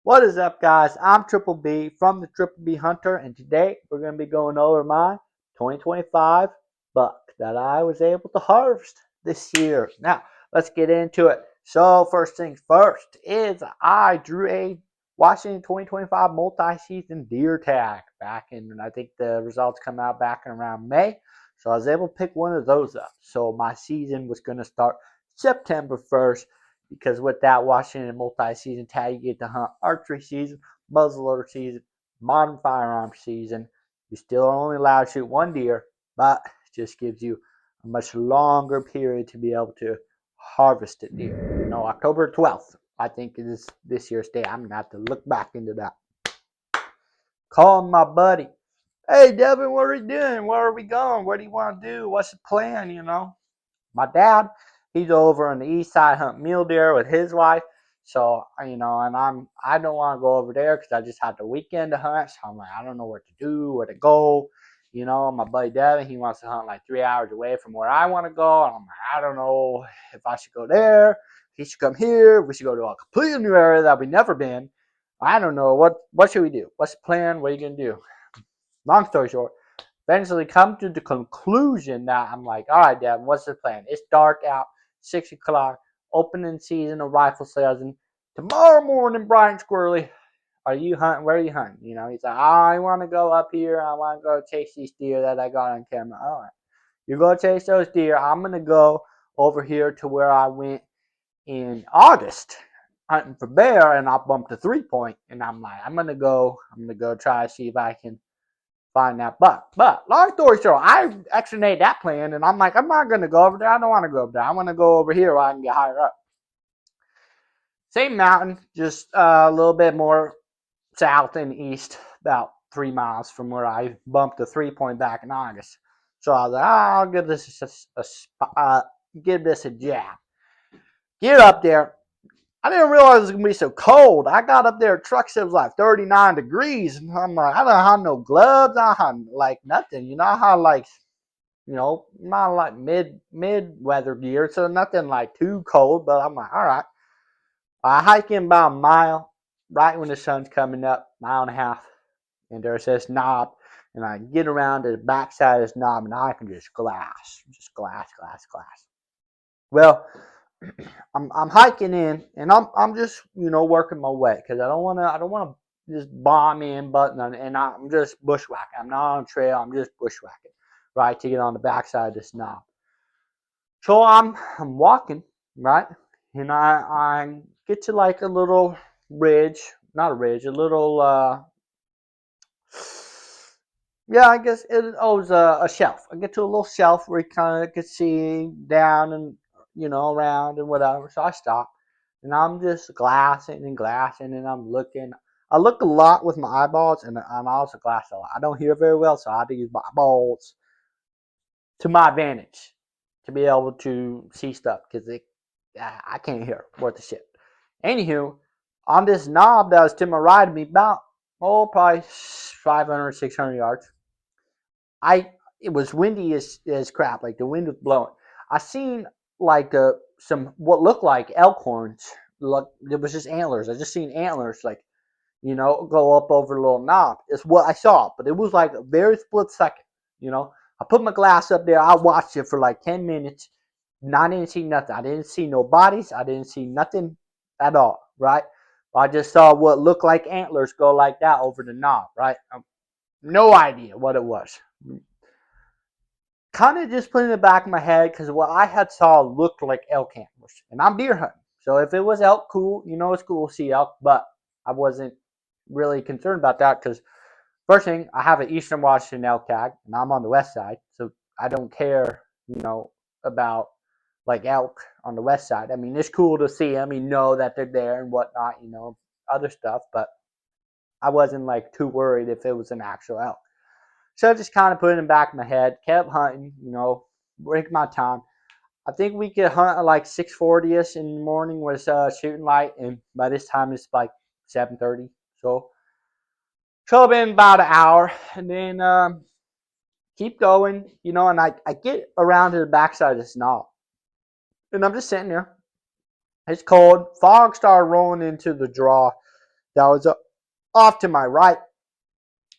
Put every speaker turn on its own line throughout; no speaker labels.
What is up, guys? I'm Triple B from the Triple B Hunter, and today we're going to be going over my 2025 buck that I was able to harvest this year. Now, let's get into it. So, first things first is I drew a Washington 2025 multi-season deer tag back in, and I think the results come out back in around May. So, I was able to pick one of those up. So, my season was going to start September 1st because with that Washington multi-season tag, you get to hunt archery season, muzzleloader season, modern firearm season. You still are only allowed to shoot one deer, but it just gives you a much longer period to be able to harvest a deer. October 12th, I think is this year's day. I'm going to have to look back into that. Calling my buddy. Hey, Devin, what are you doing? Where are we going? What do you want to do? What's the plan, My dad, he's over on the east side hunting mule deer with his wife. So, and I don't want to go over there because I just had the weekend to hunt. So I'm like, I don't know where to do, where to go. My buddy Devin, he wants to hunt like 3 hours away from where I want to go. And I'm like, I don't know if I should go there. He should come here. We should go to a completely new area that we've never been. I don't know. What should we do? What's the plan? What are you going to do? Long story short, eventually come to the conclusion that I'm like, all right, Dad, what's the plan? It's dark out, 6 o'clock, opening season of rifle season. Tomorrow morning, bright and squirrely, are you hunting? Where are you hunting? He's like, I want to go up here. I want to go chase these deer that I got on camera. All right, you go chase those deer. I'm going to go over here to where I went in August hunting for bear, and I bumped a 3-point. And I'm like, I'm going to go try to see if I can find that buck. But long story short, I actually made that plan, and I'm like, I'm not going to go over there. I don't want to go over there. I want to go over here where I can get higher up. Same mountain, just a little bit more south and east, about 3 miles from where I bumped the 3-point back in August. So I was like, I'll give this a jab. Get up there. I didn't realize it was going to be so cold. I got up there, truck said it was like 39 degrees. And I'm like, I don't have no gloves. I have like nothing. I had like, not like mid weather gear. So nothing like too cold. But I'm like, all right. I hike in about a mile right when the sun's coming up, mile and a half. And there's this knob. And I get around to the backside of this knob and I can just glass. Well, I'm hiking in, and I'm just working my way because I don't want to just bomb in, and I'm just bushwhacking. I'm not on a trail. I'm just bushwhacking, right, to get on the backside of this knob. So I'm walking, right, and I get to like a little ridge, not a ridge, a little yeah, I guess it was a shelf. I get to a little shelf where you kind of could see down and around and whatever. So I stop, and I'm just glassing, and I'm looking. I look a lot with my eyeballs, and I'm also glass a lot. I don't hear very well, so I have to use my eyeballs to my advantage to be able to see stuff because I can't hear worth the shit. Anywho, on this knob that was to my right of me, about probably 500, 600 yards. It was windy as crap. Like the wind was blowing. I seen like some what looked like elk horns. Look, it was just antlers. I just seen antlers like go up over the little knob. It's what I saw, but it was like a very split second. I put my glass up there. I watched it for like 10 minutes. And I didn't see nothing. I didn't see no bodies. I didn't see nothing at all. Right. I just saw what looked like antlers go like that over the knob. Right. No idea what it was. Kind of just put in the back of my head because what I had saw looked like elk antlers, and I'm deer hunting. So if it was elk, cool. It's cool to see elk, but I wasn't really concerned about that because first thing, I have an Eastern Washington elk tag, and I'm on the west side, so I don't care, about like elk on the west side. I mean, it's cool to see them, that they're there and whatnot, other stuff, but I wasn't like too worried if it was an actual elk. So I just kind of put it in the back of my head, kept hunting, break my time. I think we could hunt at like 6:40ish in the morning was shooting light, and by this time it's like 7:30. So been about an hour, and then keep going, and I get around to the backside of this knob, and I'm just sitting there. It's cold. Fog started rolling into the draw that was off to my right,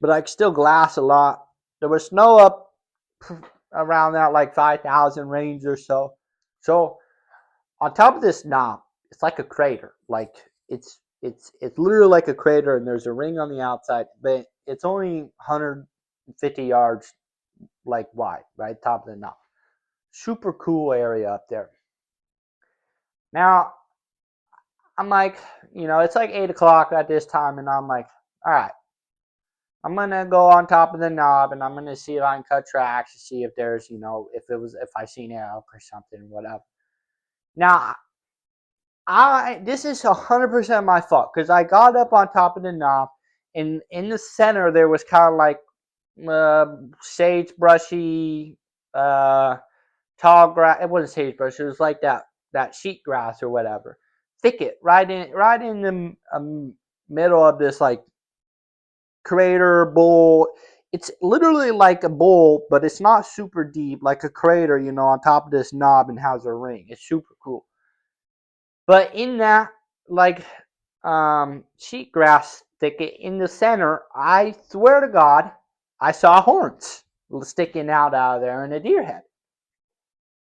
but I could still glass a lot. There was snow up around that like 5,000 range or so. So on top of this knob, it's like a crater. Like it's literally like a crater, and there's a ring on the outside, but it's only 150 yards like wide, right top of the knob. Super cool area up there. Now I'm like, it's like 8 o'clock at this time, and I'm like, all right, I'm gonna go on top of the knob, and I'm gonna see if I can cut tracks to see if there's, if I seen elk or something, whatever. Now, this is 100% my fault because I got up on top of the knob, and in the center there was kind of like sagebrushy, tall grass. It wasn't sagebrush. It was like that sheet grass or whatever, thicket right in the middle of this like crater bowl. It's literally like a bowl, but it's not super deep, like a crater, on top of this knob and has a ring. It's super cool. But in that like sheetgrass thicket in the center, I swear to God, I saw horns sticking out of there and a deer head.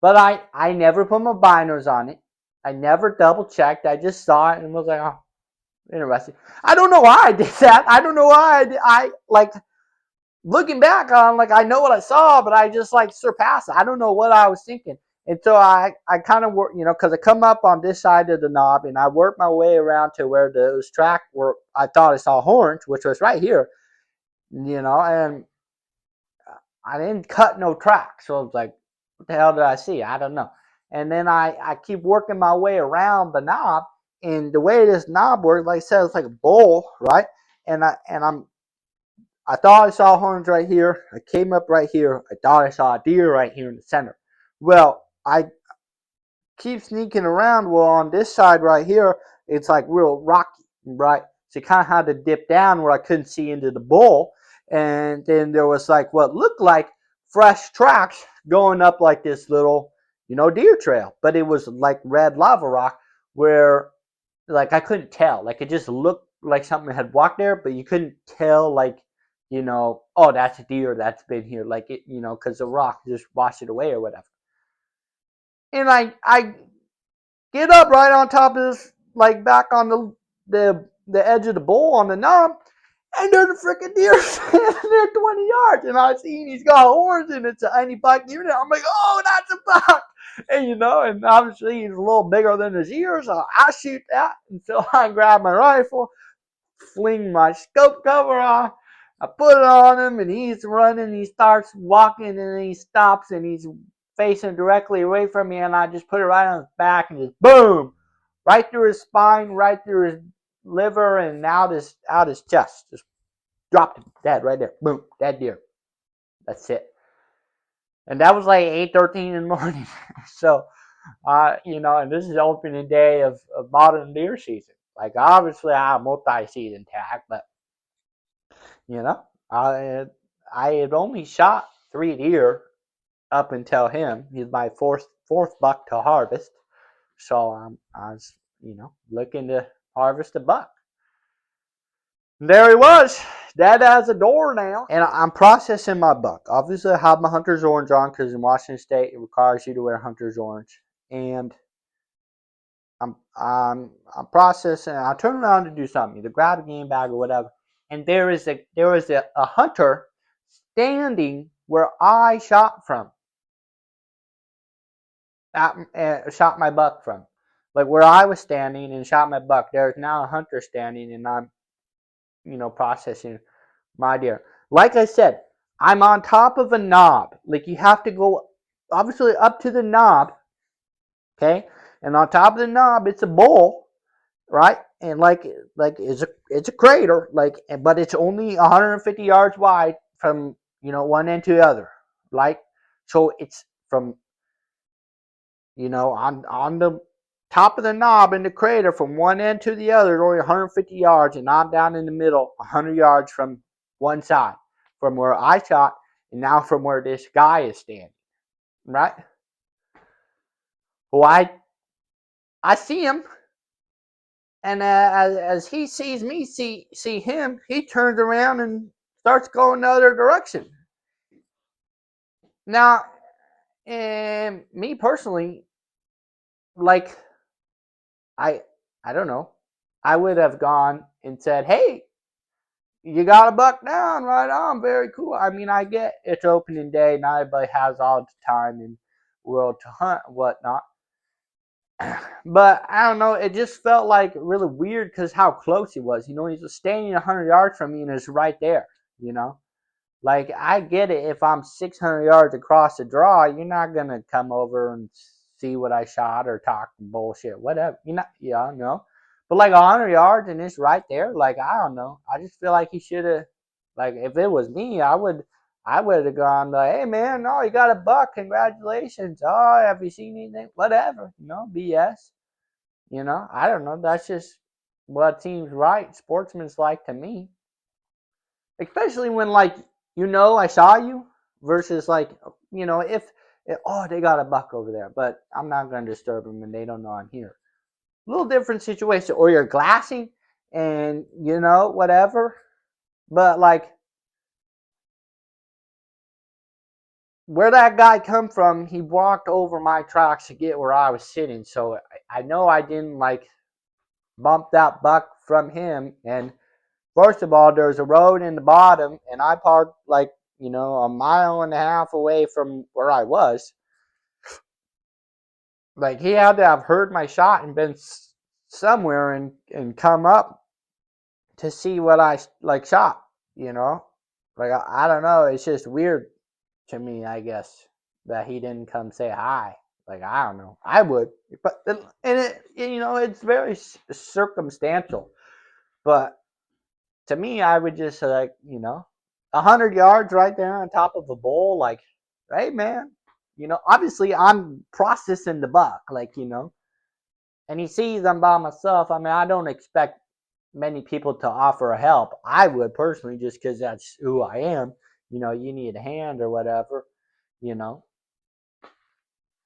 But I never put my binders on it. I never double checked. I just saw it and was like, oh, interesting. I don't know why I did that. I don't know why I like looking back on, like, I know what I saw, but I just like surpassed it. I don't know what I was thinking. And so I kind of work, because I come up on this side of the knob and I worked my way around to where those tracks were. I thought I saw horns, which was right here, and I didn't cut no tracks. So I was like, what the hell did I see? I don't know. And then I keep working my way around the knob, and the way this knob works, like I said, it's like a bowl, right? I thought I saw horns right here. I came up right here. I thought I saw a deer right here in the center. Well, I keep sneaking around. Well, on this side right here, it's like real rocky, right? So you kind of had to dip down where I couldn't see into the bowl. And then there was like what looked like fresh tracks going up like this little, deer trail. But it was like red lava rock where like I couldn't tell. Like it just looked like something had walked there, but you couldn't tell like, oh, that's a deer that's been here. Like it, because the rock just washed it away or whatever. And I get up right on top of this, like back on the edge of the bowl on the knob, and there's a freaking deer standing there 20 yards. And I see he's got horns and it's any buck deer. I'm like, oh, that's a buck. And and obviously he's a little bigger than his ears. So I shoot that. And so I grab my rifle, fling my scope cover off. I put it on him, and he's running. He starts walking, and he stops, and he's facing directly away from me. And I just put it right on his back, and just boom, right through his spine, right through his liver, and out his chest. Just dropped him dead right there. Boom, dead deer. That's it. And that was like 8:13 in the morning. So, and this is the opening day of modern deer season. Like obviously I have multi-season tag, but I had only shot 3 deer up until him. He's my fourth buck to harvest. So I was, looking to harvest a buck. And there he was, dead as a door now. And I'm processing my buck. Obviously, I have my hunter's orange on because in Washington State it requires you to wear hunter's orange. And I'm processing. I turn around to do something, either grab a game bag or whatever. And there was a hunter standing where I shot from. Shot my buck from. Like where I was standing and shot my buck, there's now a hunter standing, and I'm, processing my deer. Like I said, I'm on top of a knob. Like you have to go, obviously, up to the knob, okay? And on top of the knob, it's a bowl, right? And like it's a crater, but it's only 150 yards wide from one end to the other, right? So it's from on the top of the knob in the crater from one end to the other, only 150 yards, and I'm down in the middle, 100 yards from one side, from where I shot, and now from where this guy is standing, right? Well, I see him. And as he sees me see him, he turns around and starts going the other direction. Now, and me personally, like I I don't know, I would have gone and said, "Hey, you got a buck down, right on, very cool." I mean, I get it's opening day, not everybody has all the time in the world to hunt and whatnot. But I don't know, it just felt like really weird because how close he was. You know, he's just standing 100 yards from me and it's right there, you know? Like, I get it. If I'm 600 yards across the draw, you're not going to come over and see what I shot or talk bullshit, whatever. You're not, yeah, no. But like 100 yards and it's right there, like, I don't know. I just feel like he should have, like, if it was me, I would have gone like, hey man, no, you got a buck, congratulations. Oh, have you seen anything? Whatever, BS. I don't know. That's just what seems right, sportsman's like to me. Especially when like I saw you versus like if oh they got a buck over there, but I'm not gonna disturb them and they don't know I'm here. A little different situation, or you're glassing and whatever. But like where that guy come from, he walked over my tracks to get where I was sitting. So I know I didn't like bump that buck from him. And first of all, there's a road in the bottom, and I parked like a mile and a half away from where I was. Like he had to have heard my shot and been somewhere and come up to see what I like shot. You know, like I don't know. It's just weird to me, I guess, that he didn't come say hi. Like I don't know. I would, but it's very circumstantial. But to me, I would just like 100 yards right there on top of a bowl. Like, hey man, obviously I'm processing the buck, like and he sees I'm by myself. I mean, I don't expect many people to offer help. I would personally, just because that's who I am. You need a hand or whatever, you know,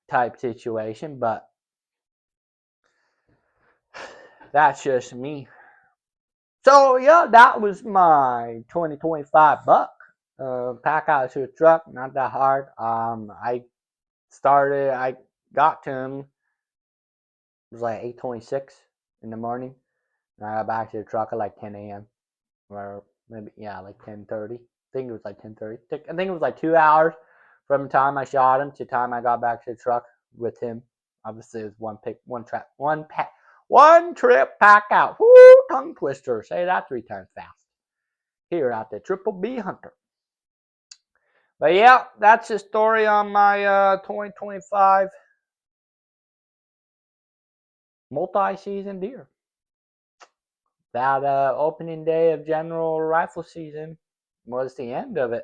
type situation. But that's just me. So yeah, that was my 2025 buck. Pack out to a truck, not that hard. I got to him. It was like 8:26 in the morning. And I got back to the truck at like 10 a.m. or maybe like 10:30. I think it was like 10:30. I think it was like 2 hours from the time I shot him to the time I got back to the truck with him. Obviously, it was one trip pack out. Woo, tongue twister. Say that 3 times fast. Here at the Triple B Hunter. But yeah, that's the story on my 2025 multi-season deer. That opening day of general rifle season was the end of it.